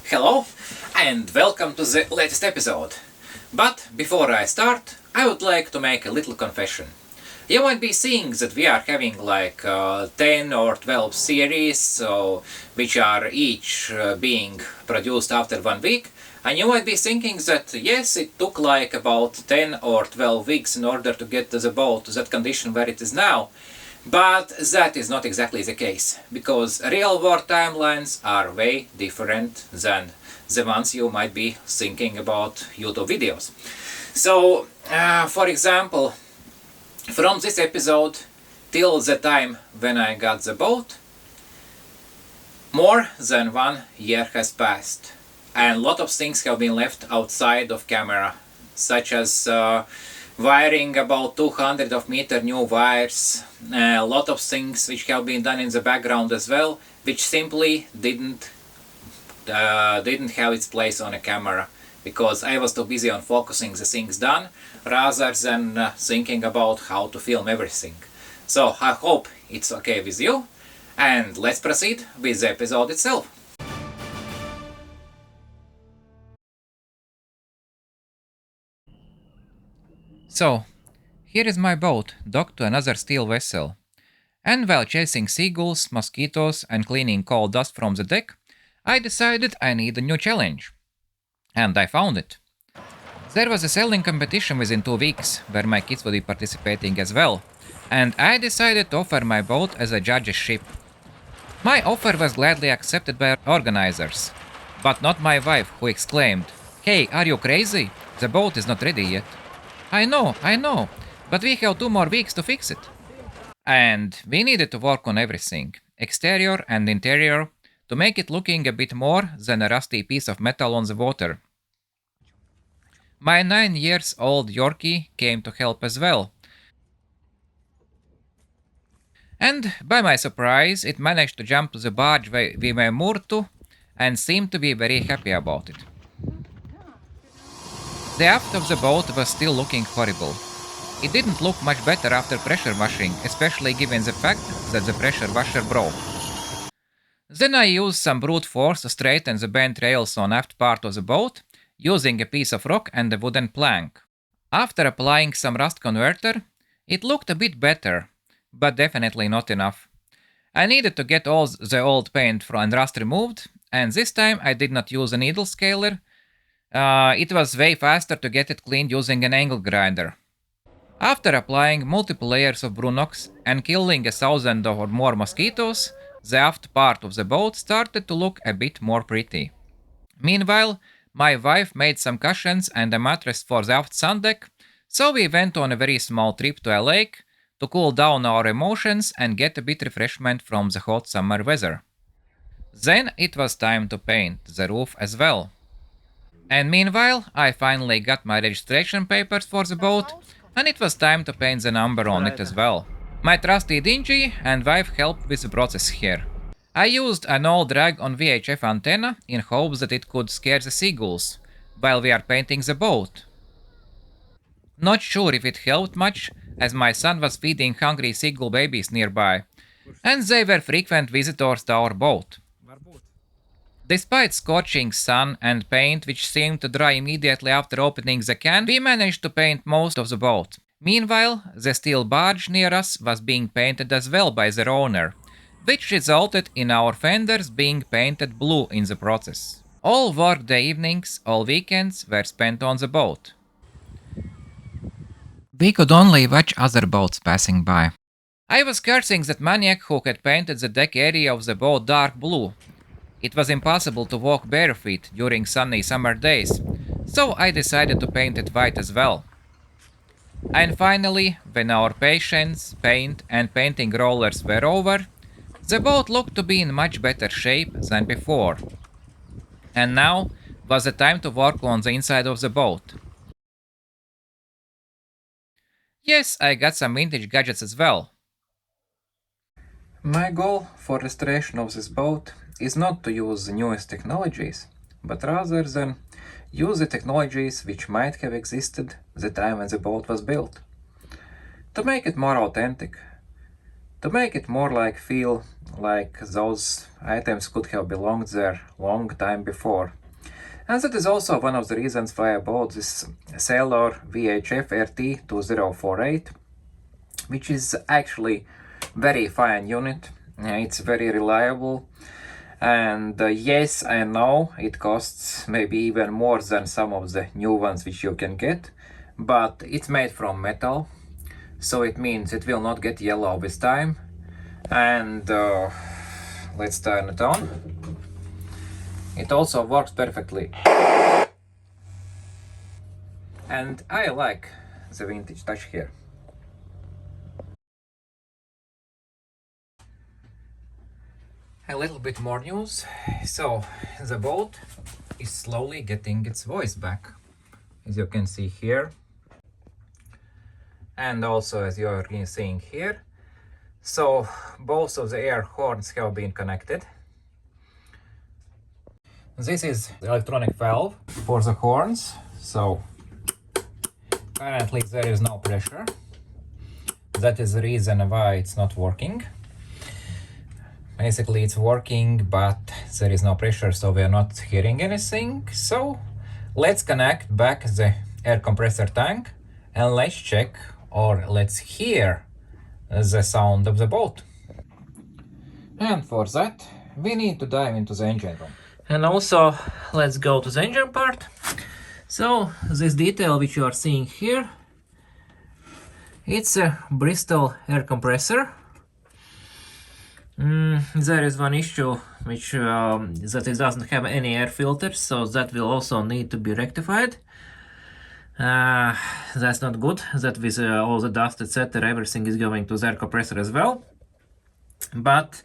Hello and welcome to the latest episode. But before I start, I would like to make a little confession. You might be seeing that we are having like 10 or 12 series, which are each being produced after 1 week. And you might be thinking that yes, it took like about 10 or 12 weeks in order to get the boat to that condition where it is now. But that is not exactly the case, because real world timelines are way different than the ones you might be thinking about YouTube videos. So, for example, from this episode till the time when I got the boat, more than 1 year has passed, and a lot of things have been left outside of camera, such as wiring about 200 of meter new wires, a lot of things which have been done in the background as well, which simply didn't have its place on a camera, because I was too busy on focusing the things done rather than thinking about how to film everything. So I hope it's okay with you, and let's proceed with the episode itself. So, here is my boat docked to another steel vessel, and while chasing seagulls, mosquitoes and cleaning coal dust from the deck, I decided I need a new challenge. And I found it. There was a sailing competition within 2 weeks, where my kids would be participating as well, and I decided to offer my boat as a judge's ship. My offer was gladly accepted by organizers, but not my wife, who exclaimed, "Hey, are you crazy? The boat is not ready yet." I know, but we have 2 more weeks to fix it. And we needed to work on everything, exterior and interior, to make it looking a bit more than a rusty piece of metal on the water. My 9 years old Yorkie came to help as well. And by my surprise, it managed to jump to the barge we were moored to, and seemed to be very happy about it. The aft of the boat was still looking horrible. It didn't look much better after pressure washing, especially given the fact that the pressure washer broke. Then I used some brute force to straighten the bent rails on aft part of the boat, using a piece of rock and a wooden plank. After applying some rust converter, it looked a bit better, but definitely not enough. I needed to get all the old paint and rust removed, and this time I did not use a needle scaler. It was way faster to get it cleaned using an angle grinder. After applying multiple layers of Brunox and killing 1,000 or more mosquitoes, the aft part of the boat started to look a bit more pretty. Meanwhile, my wife made some cushions and a mattress for the aft sun deck, so we went on a very small trip to a lake to cool down our emotions and get a bit refreshment from the hot summer weather. Then it was time to paint the roof as well. And meanwhile, I finally got my registration papers for the boat, and it was time to paint the number on it as well. My trusty Dingy and wife helped with the process here. I used an old rag on VHF antenna in hopes that it could scare the seagulls while we are painting the boat. Not sure if it helped much, as my son was feeding hungry seagull babies nearby, and they were frequent visitors to our boat. Despite scorching sun and paint which seemed to dry immediately after opening the can, we managed to paint most of the boat. Meanwhile, the steel barge near us was being painted as well by their owner, which resulted in our fenders being painted blue in the process. All workday evenings, all weekends were spent on the boat. We could only watch other boats passing by. I was cursing that maniac who had painted the deck area of the boat dark blue. It was impossible to walk barefoot during sunny summer days, so I decided to paint it white as well. And finally, when our patience, paint and painting rollers were over, the boat looked to be in much better shape than before. And now was the time to work on the inside of the boat. Yes, I got some vintage gadgets as well. My goal for restoration of this boat is not to use the newest technologies, but rather than use the technologies which might have existed the time when the boat was built. To make it more authentic, to make it more like feel like those items could have belonged there long time before. And that is also one of the reasons why I bought this Sailor VHF RT2048, which is actually very fine unit. It's very reliable, and yes, I know it costs maybe even more than some of the new ones which you can get, but it's made from metal, so it means it will not get yellow with time. And let's turn it on. It also works perfectly, and I like the vintage touch here. A little bit more news. So the boat is slowly getting its voice back, as you can see here, and also as you are seeing here. So both of the air horns have been connected. This is the electronic valve for the horns, so currently there is no pressure. That is the reason why it's not working. Basically it's working, but there is no pressure, so we are not hearing anything. So let's connect back the air compressor tank and let's check, or let's hear the sound of the boat. And for that we need to dive into the engine room. And also let's go to the engine part. So this detail which you are seeing here, it's a Bristol air compressor. There is one issue which that it doesn't have any air filters, so that will also need to be rectified. That's not good, that with all the dust, etc., everything is going to the air compressor as well. But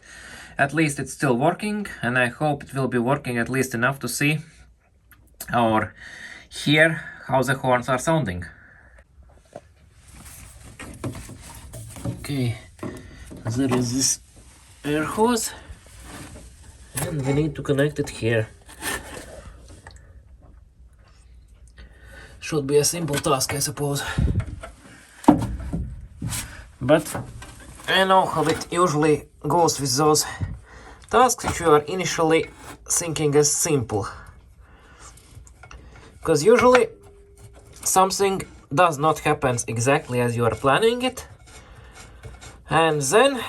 at least it's still working, and I hope it will be working at least enough to see or hear how the horns are sounding. Okay, there is this air hose, and we need to connect it here. Should be a simple task, I suppose, but I know how it usually goes with those tasks which you are initially thinking as simple, because usually something does not happen exactly as you are planning it, and then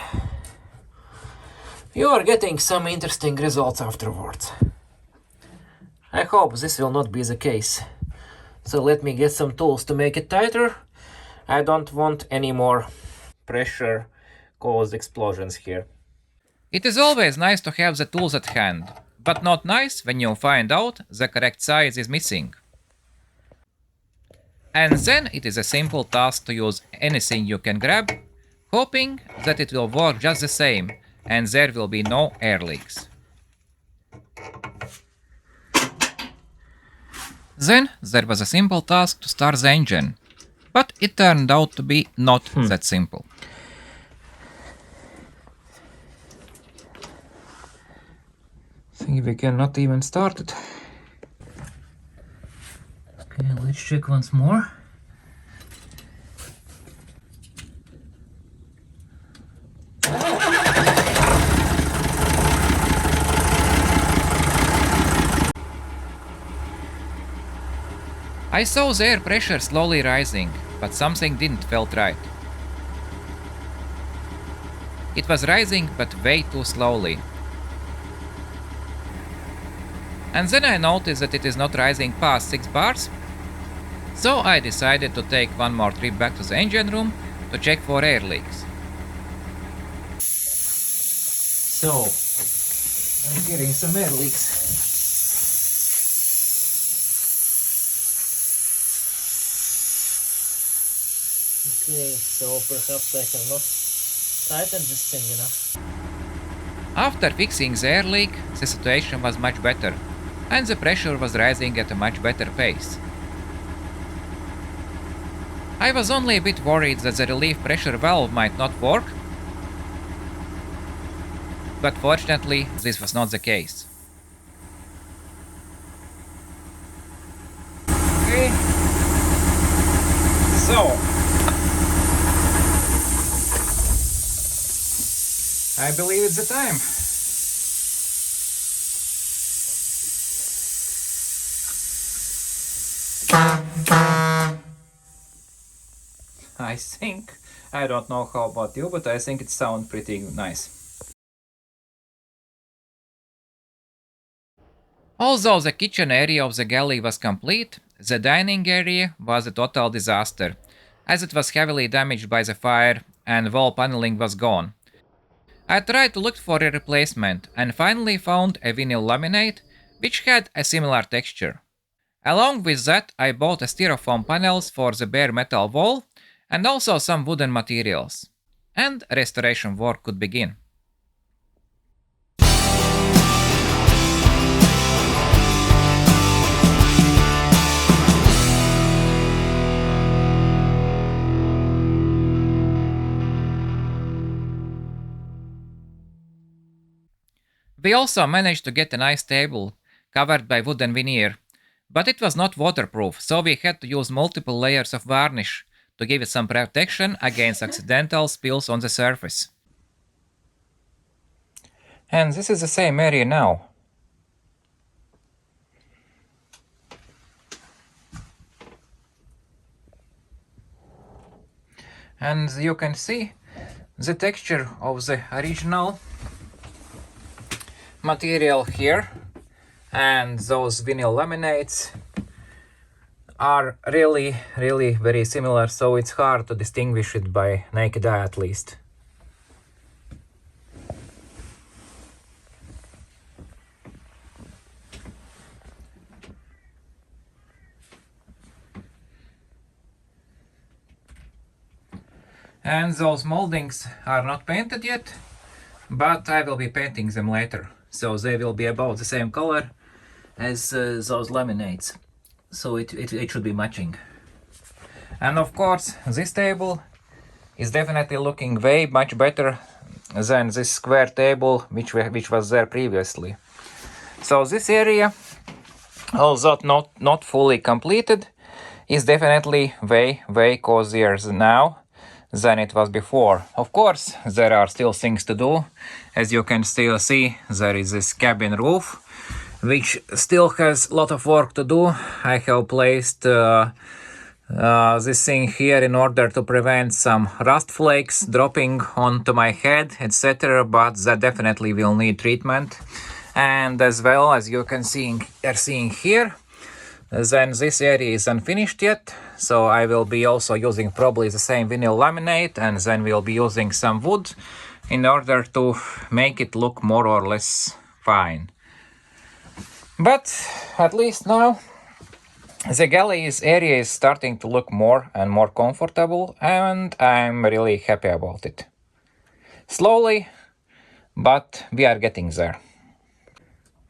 you are getting some interesting results afterwards. I hope this will not be the case. So let me get some tools to make it tighter. I don't want any more pressure caused explosions here. It is always nice to have the tools at hand, but not nice when you find out the correct size is missing. And then it is a simple task to use anything you can grab, hoping that it will work just the same and there will be no air leaks. Then there was a simple task to start the engine, but it turned out to be not that simple. I think we cannot even start it. Okay, let's check once more. I saw the air pressure slowly rising, but something didn't felt right. It was rising, but way too slowly. And then I noticed that it is not rising past 6 bars. So I decided to take one more trip back to the engine room to check for air leaks. So, I'm hearing some air leaks. Okay, so perhaps I have not tightened this thing enough. After fixing the air leak, the situation was much better, and the pressure was rising at a much better pace. I was only a bit worried that the relief pressure valve might not work, but fortunately this was not the case. Okay, so I believe it's the time. I think, I don't know how about you, but I think it sounds pretty nice. Although the kitchen area of the galley was complete, the dining area was a total disaster, as it was heavily damaged by the fire and wall paneling was gone. I tried to look for a replacement and finally found a vinyl laminate which had a similar texture. Along with that, I bought a styrofoam panels for the bare metal wall and also some wooden materials. And restoration work could begin. We also managed to get a nice table covered by wooden veneer, but it was not waterproof, so we had to use multiple layers of varnish to give it some protection against accidental spills on the surface. And this is the same area now. And you can see the texture of the original material here and those vinyl laminates are really very similar, so it's hard to distinguish it by naked eye at least. And those moldings are not painted yet, but I will be painting them later, so they will be about the same color as those laminates, so it should be matching. And of course, this table is definitely looking way much better than this square table which was there previously. So this area, although not fully completed, is definitely way cozier now than it was before. Of course, there are still things to do. As you can still see, there is this cabin roof, which still has a lot of work to do. I have placed this thing here in order to prevent some rust flakes dropping onto my head, etc. But that definitely will need treatment. And as well as you can see, are seeing here, then this area is unfinished yet, so I will be also using probably the same vinyl laminate, and then we'll be using some wood in order to make it look more or less fine. But at least now the galley's area is starting to look more and more comfortable, and I'm really happy about it. Slowly, but we are getting there.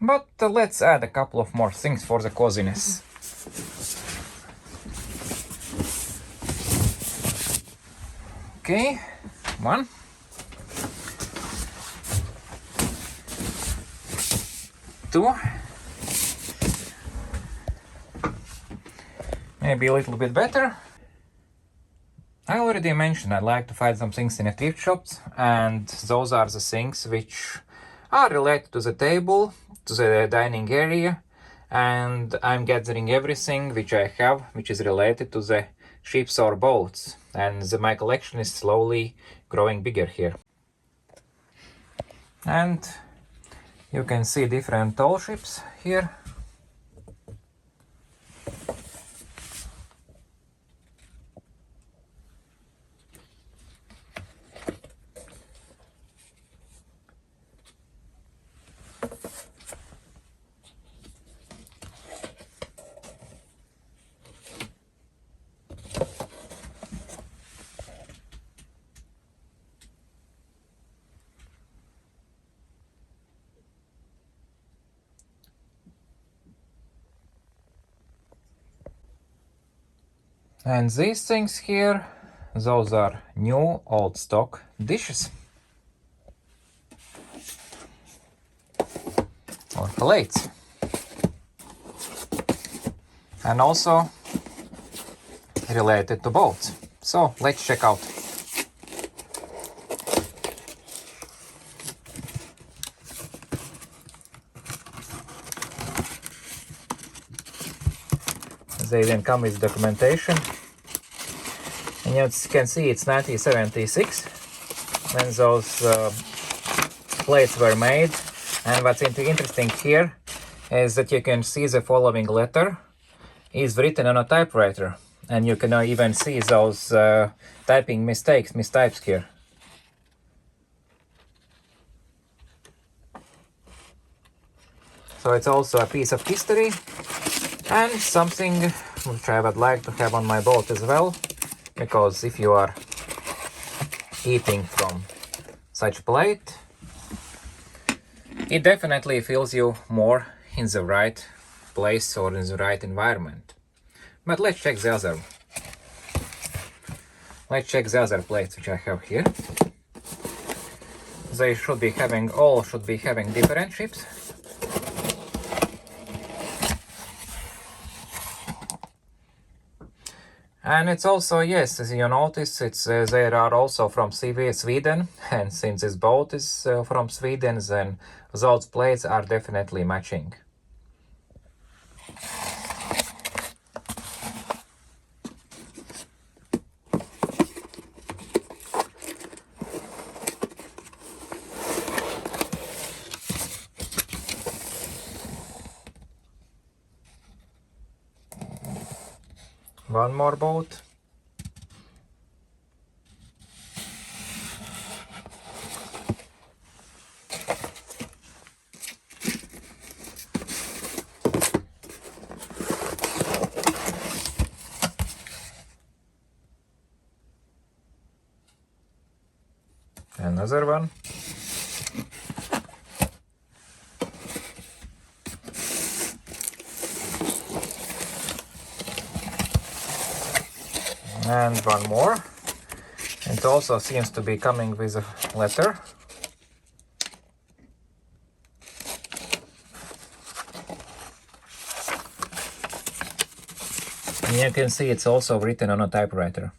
But let's add a couple of more things for the coziness. Okay, 1. 2. Maybe a little bit better. I already mentioned I'd like to find some things in a thrift shops, and those are the things which are related to the table, to the dining area, and I'm gathering everything which I have which is related to the ships or boats, and my collection is slowly growing bigger here. And you can see different tall ships here. And these things here, those are new old stock dishes or plates, and also related to boats. So let's check out. They then come with documentation. And you can see it's 1976 when those plates were made. And what's interesting here is that you can see the following letter is written on a typewriter. And you can even see those typing mistypes here. So it's also a piece of history and something which I would like to have on my boat as well, because if you are eating from such plate, it definitely feels you more in the right place or in the right environment. But let's check the other. Let's check the other plates which I have here. They should be having different shapes. And it's also, yes, as you notice, they are also from Sweden, and since this boat is from Sweden, then those plates are definitely matching. One more boat. Another one. And one more. It also seems to be coming with a letter. And you can see it's also written on a typewriter.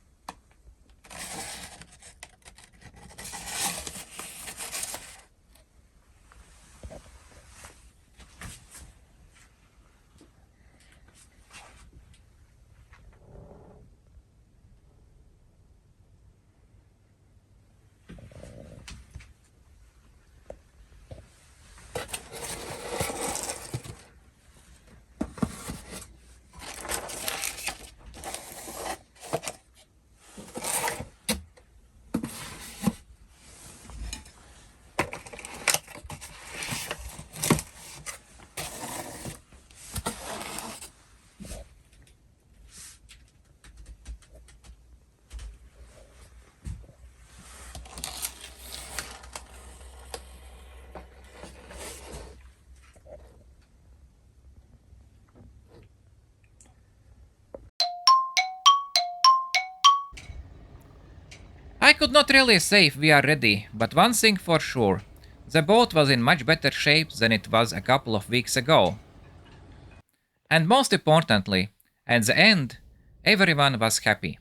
I could not really say if we are ready, but one thing for sure, the boat was in much better shape than it was a couple of weeks ago. And most importantly, at the end, everyone was happy.